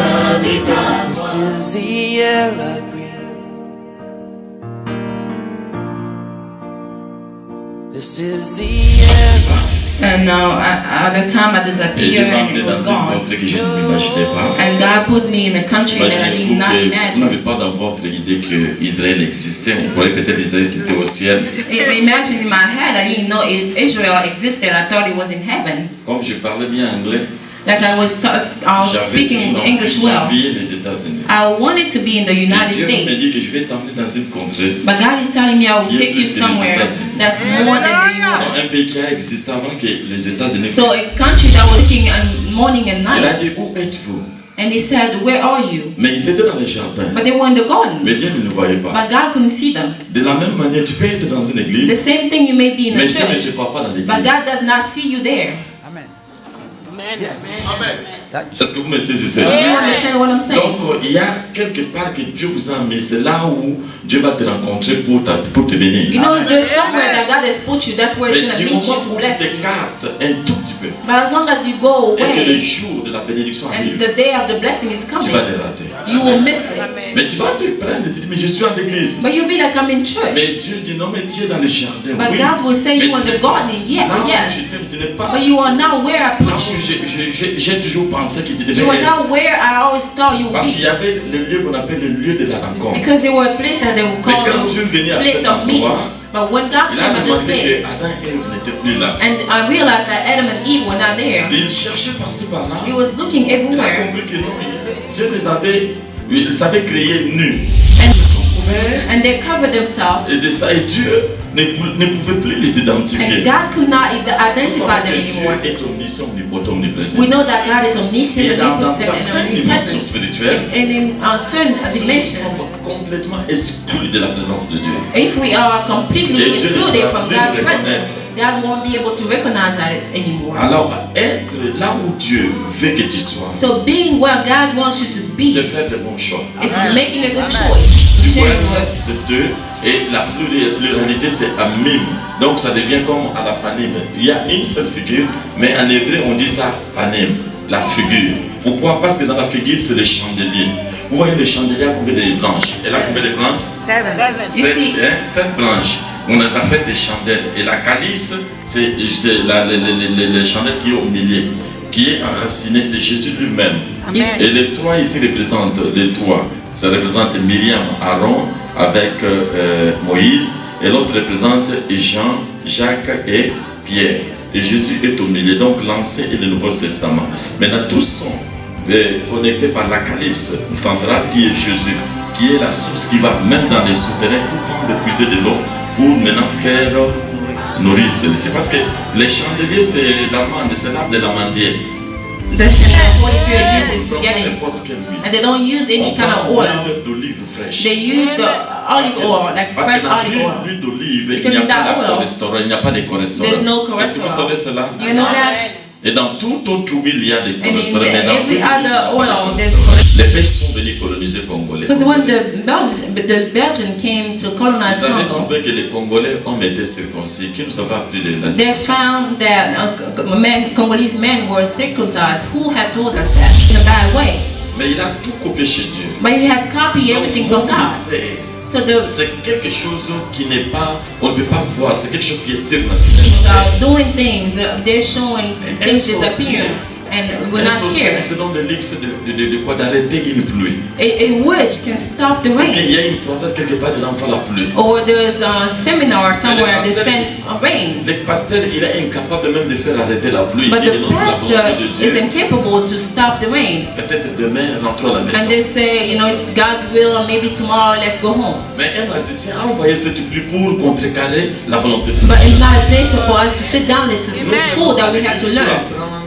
This is the air I breathe. This is the air. And now, at the time I disappeared and it was gone. And God put me in a country that I did not imagine. Vous n'avez pas dans votre idée que Israël existait. On pourrait peut-être Israël c'était au ciel. Imagine in my head, I didn't know Israel existed. I thought it was in heaven. Comme je parlais bien anglais, Like I was speaking English well. les États-Unis. I wanted to be in the United Dieu me States. dit que je vais t'emmener dans une contrée. But God is telling me I will take you somewhere that's more than the Un US. pays qui a existé avant que les États-Unis. So a country that was looking morning and Il a night. dit, où êtes-vous? And they said, where are you? Mais ils étaient dans les jardins. But they were in the garden. Mais Dieu ne nous voyait pas. But God couldn't see them. De la même manière, tu peux être dans une The église, same thing, you may be in mais a Dieu ne church, te voit pas dans but l'église. God does not see you there. Est-ce que vous me saisissez? Do you understand what I'm saying? Donc, il y a quelque part que Dieu vous a mis. C'est là où Dieu va te rencontrer pour te bénir. You know, there's somewhere that God has put you. That's where He's Mais going du to meet you moment to où tu bless you. t'écartes un tout petit peu, But as long as you go et que le away jour de la bénédiction and arrive, the day of the blessing is tu coming, vas te rater. you will miss it. Mais tu vas te prendre et tu dis, mais je suis en église. But you'll be like, I'm in Mais church. Dieu dit, non, mais tu es dans le jardin. But Oui. God will say Mais you in tu the n'es pas garden. Yeah, là où yes. je t'aime, tu n'es pas. But you are not where I Là put où you. j'ai toujours pensé que tu devais You are être. not where I always thought you would Parce qu'il y be. avait le lieu qu'on appelle le lieu de la rencontre. Because they were a place that they would Mais call quand Dieu the venait à place cet of meeting. endroit, But when God il a came at this demandé place, que Adam et Ève n'étaient plus là. and I realized that Adam and Eve were not there, Il cherchait par-ci par-là. he was looking Il a everywhere. compris que non, Dieu les avait créés nus. And, Ils se sont couverts and they covered themselves. et de ça, et Dieu ne pouvait plus les identifier. And God could not Nous identify savons them que anymore. Dieu est omniscient, omnipotent, omniprésent. We know that God is omniscient, Et dans omnipotent, certaines and dimensions omnipresent. spirituelles, And in certain nous dimensions, sommes complètement exclus de la présence de Dieu. if we are completely Et Dieu excluded ne va from plus God's nous presence, reconnaître. God won't be able to recognize us anymore. Alors, être là où Dieu veut que tu sois, So being where God wants you to be c'est faire le bon choix. is making a good choice. Du Sharing coup, with- c'est deux, et la pluralité c'est amim. Donc ça devient comme à la panim. Il y a une seule figure, mais en hébreu on dit ça panim, la figure. Pourquoi? Parce que dans la figure c'est le chandelier. Vous voyez le chandelier a combien de branches? Elle a combien de branches? Sept branches. On les appelle des chandelles. Et la calice, c'est le chandelle qui est au milieu, qui est enraciné, c'est Jésus lui-même. Et les trois ici représentent les trois. Ça représente Myriam, Aaron avec Moïse. Et l'autre représente Jean, Jacques et Pierre. Et Jésus est au milieu. Donc l'Ancien et le Nouveau Testament. Maintenant tous sont connectés par la calice centrale qui est Jésus, qui est la source qui va même dans les souterrains pour prendre puiser de l'eau pour maintenant faire nourrir celui-ci. Parce que les chandeliers c'est l'amande, c'est l'arbre de l'amandier. The Holy Spirit uses to get it. N'importe quelle huile. And they don't use any On kind of prend oil. l'huile d'olive fraîche. They use the olive oil, like Parce fresh que dans olive oil. l'huile d'olive, il Because n'y a in pas that de oil, cholestérol, il n'y a pas de cholestérol. there's no Est-ce que vous cholesterol. savez cela? You know that? Et dans toute autre huile, il y a des And in cholestérol. Mais dans every l'huile, other oil, there's les Belges sont venus coloniser Congolais. Because when the Belgian came to Vous colonize savez Congo, trouvé que les Congolais ont été circoncis. Qui nous avait appris de la they found that Congolese men were circumcised. Who had told us that in a bad way? Mais il a tout copié chez Dieu. But he had copied everything from Donc, God. mystère, So c'est quelque chose qui n'est pas, on ne peut pas voir. C'est quelque chose qui est surnaturel. doing things, they're showing things disappear, and we're not scared. C'est dans le lyx de quoi d'arrêter une pluie. A witch can stop the Il rain. y a une prophète quelque part de l'enfant la pluie. Or there's a seminar somewhere that send a rain. Le pasteur, il est incapable même de faire arrêter la pluie. But Il dit the non, c'est la pastor volonté de is Dieu. incapable to stop the rain. Peut-être demain, rentrons à la maison. And they say, it's God's will, and maybe tomorrow let's go home. Mais un magicien a envoyé cette pluie pour contrecarrer la volonté de Dieu. But it's not a place for us to sit down. It's a school that we have to learn. Apprendre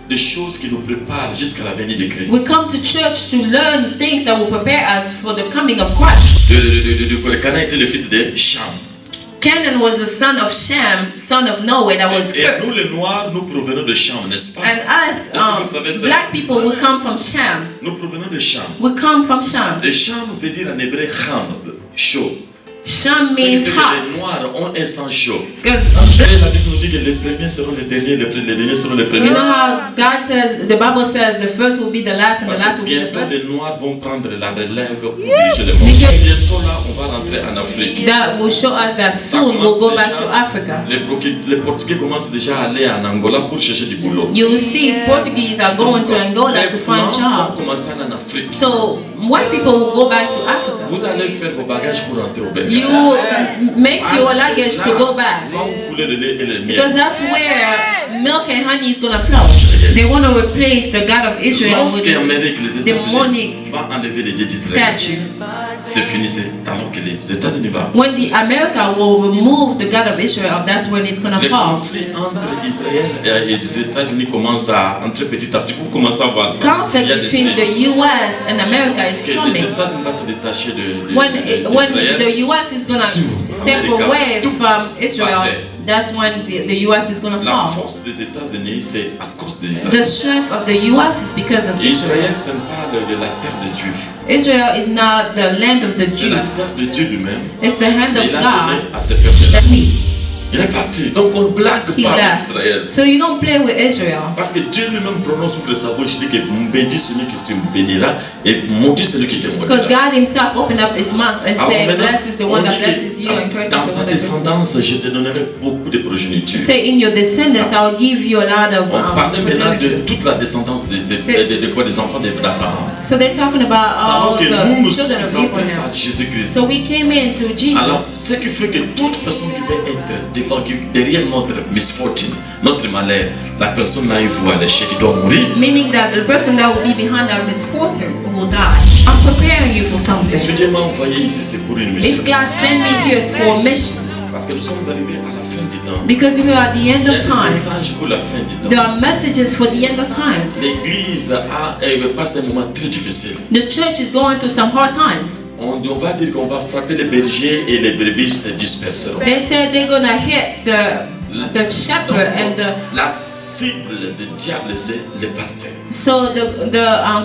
des choses qui nous préparent jusqu'à la venue de Christ. We come to church to learn things that will prepare us for the coming of Christ. Canaan était le fils de Cham. Canaan was the son of Shem, son of Noah, that was Et nous cursed. les Noirs, nous provenons de Cham, n'est-ce pas? And us, Est-ce que vous savez ça? black people, we come from Shem. Nous provenons de Cham. We come from Shem. Et Cham veut dire en hébreu Cham, chaud. Sham means Les hot. Noirs ont un sang chaud. Because La Bible nous dit que les premiers seront les derniers, les derniers seront les premiers. you know how God says, the Bible says the first will be the last and the Parce last que will be the bientôt first. les Noirs vont prendre la relève pour diriger le monde. Bientôt là, on va rentrer en Afrique. That will show us that soon we'll go back to Africa. Les Portugais commencent déjà à aller en Angola pour chercher du boulot. You will see Portuguese are going to Angola to find jobs. Commencer en Afrique. So white people will go back to Africa. Vous allez faire vos bagages pour rentrer au Bénin. You make your luggage to go back. Va vous couler de lait et le miel. Because that's where milk and honey is going to flow. They want to replace the God of Israel with Lorsqu'en Amérique, les the demonic États-Unis vont enlever les dieux d'Israël, statue. c'est fini, c'est alors que les États-Unis vont. When the America will remove the God of Israel, that's when it's going to Le fall. conflit entre Israël et les États-Unis commence à entrer petit à petit. Vous commencez à voir ça. Conflict Il y a des between signes. the U.S. and America Parce is que les coming. États-Unis vont se détacher de When d'Israël. the U.S. is going to step away from Israel, that's when the U.S. is going to La fall. force des États-Unis, c'est à cause de The l'Israël. strength of the U.S. is because of Israel. Israël, ce n'est pas de la terre de Dieu. Israel is not the land of the C'est la Jews. terre de Dieu lui-même. It's the hand Et of il a donné God à ses peuples. that's weak. Il est parti. Donc on ne blague He pas avec left. Israël. So you don't play with Israel. Parce que Dieu lui-même prononce sur sa bouche, il dit que bénis celui qui te bénira et maudit celui qui te Because maudira. God himself opened up his mouth and Alors said, maintenant, blessed is the on one that dit blesses you and que curses is dans the ta one that curses you. descendance, je te donnerai beaucoup de progéniture. Say in your descendants, I will give you a lot of On parle maintenant de progeniture. toute la descendance des enfants d'Abraham. So they're talking about Savons all que the nous children sommes of appelés Abraham. par Jésus-Christ. So we came into Alors, Jesus. ce qui fait que toute personne qui veut être derrière notre misfortune, notre malheur, la personne là, il voit l'échec, il doit mourir. Meaning that the person that will be behind our misfortune will die. I'm preparing you for something. Si Dieu m'a envoyé ici, c'est pour une mission. If God sent me here for a mission, Parce que nous sommes arrivés à la fin du temps. because we are at the end Il y a of des time, messages pour la fin du there temps. are messages for the end of times. L'église passe un moment très difficile. The church is going through some hard times. On va dire qu'on va frapper les bergers et les brebis se disperseront. They said they're gonna hit the shepherd and the La cible du diable, c'est le pasteur. so the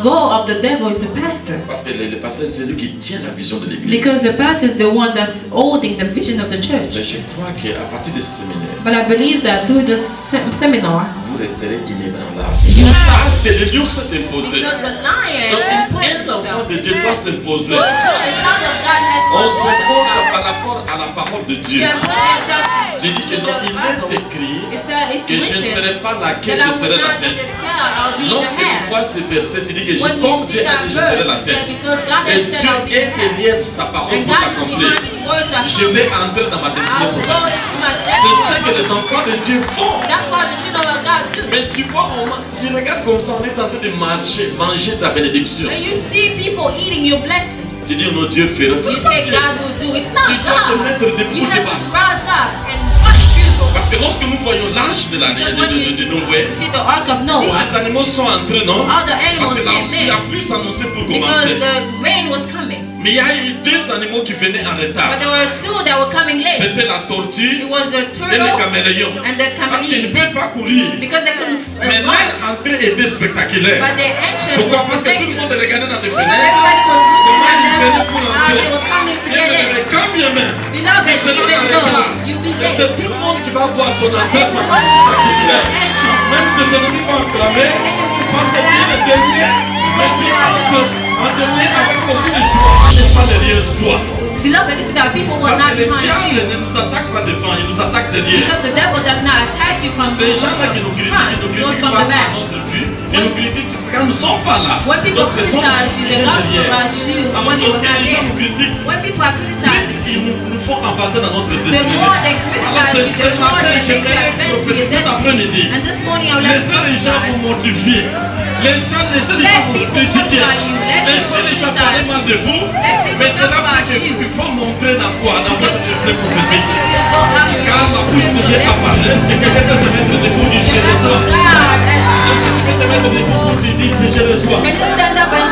goal of the devil is the pastor, Parce que le pasteur, c'est lui qui tient la vision de l'église. because the pastor is the one that's holding the vision of the Mais church. je crois qu'à partir de ce séminaire, But I believe that through the seminar, vous resterez inébranlable. you Parce que le lion s'est imposé. because the lion Donc, imposed un enfant himself. de Dieu doit s'imposer. So a child of God On has to s'impose par rapport à la parole de Dieu. You impose yourself Tu dis to que non, the il est Bible. écrit It's que je ne written serai pas la queue, that I je will serai la not be the tête. tail, I'll be Lorsque the tu head. vois ce verset, tu dis que When comme you Dieu see a that dit, je serai verse, la it said, tête. because God Et has said Dieu I'll be the est head. derrière sa parole And pour God is l'accomplir. behind his word to Je accomplish. vais entrer dans ma I destinée will go prophétique. into my C'est ce que les destiny. enfants de Dieu font. That's what the children of God do. Mais tu vois, tu regardes comme ça, on est en train de manger ta bénédiction. And you see people eating your blessing. Tu dis, non, Dieu fera ça. You say God will do. It's not Tu dois te God. mettre debout You have devant. to rise up and watch people. Parce que lorsque nous voyons l'âge de Because when you de Noé, see the ark of tous Noah, les animaux sont entrés, non? all the Parce animals que came la in pluie s'annonçait pour because commencer. the rain was coming. Mais il y a eu deux animaux qui venaient en retard. But there were two that were coming late. C'était la tortue It was the et le turtle caméléon. and the Parce qu'ils ne chameleon. peuvent pas courir. Because they couldn't Mais run. leur entrée était spectaculaire. But their entrance Pourquoi? was Parce que tout le spectacular. monde regardait dans les Because fenêtres. everybody was looking Comment at ils venaient them, pour how entrer. they were coming to Et get in. quand bien même, Beloved, c'est even dans though retard. you be C'est late, tout le monde qui va voir ton entrée. everyone will see your entrance. Même tes ennemis vont acclamer. Parce que tu es le dernier. Mais tu entres en dernier avec beaucoup de joie. Tu n'es pas derrière toi. Beloved, if there are people who are Parce not que le behind diable you, ne nous attaque pas devant, il nous attaque derrière. because the devil does not attack you from Ces gens-là qui nous critiquent, front, ils nous it goes critiquent from pas the back. à notre vue. Ils nous critiquent quand nous ne sommes pas là. When people Donc ce sont criticize you, they laugh derrière. about you Alors when you were lorsque not les gens nous there. critiquent, When people are criticizing, ils nous font avancer dans notre the destinée. more they Alors criticize you, ce the more matin, they make you j'aimerais advance to your prophétiser cet destiny. après-midi. And this morning I would like to Laissez les gens vous prophesy. mortifier. Laissez les gens Let vous people critiquer. mortify you. Let Laissez people les gens criticize parler you. mal de vous. Let people Mais c'est talk là about you. qu'il faut montrer dans quoi? Dans votre Because destinée if you prophétique. go up in Car la bouche de Dieu a your parlé. Et quelqu'un peut se mettre debout, dire je that's reçois. what God has. Est-ce que tu peux te mettre debout pour dire je reçois? Can you stand up and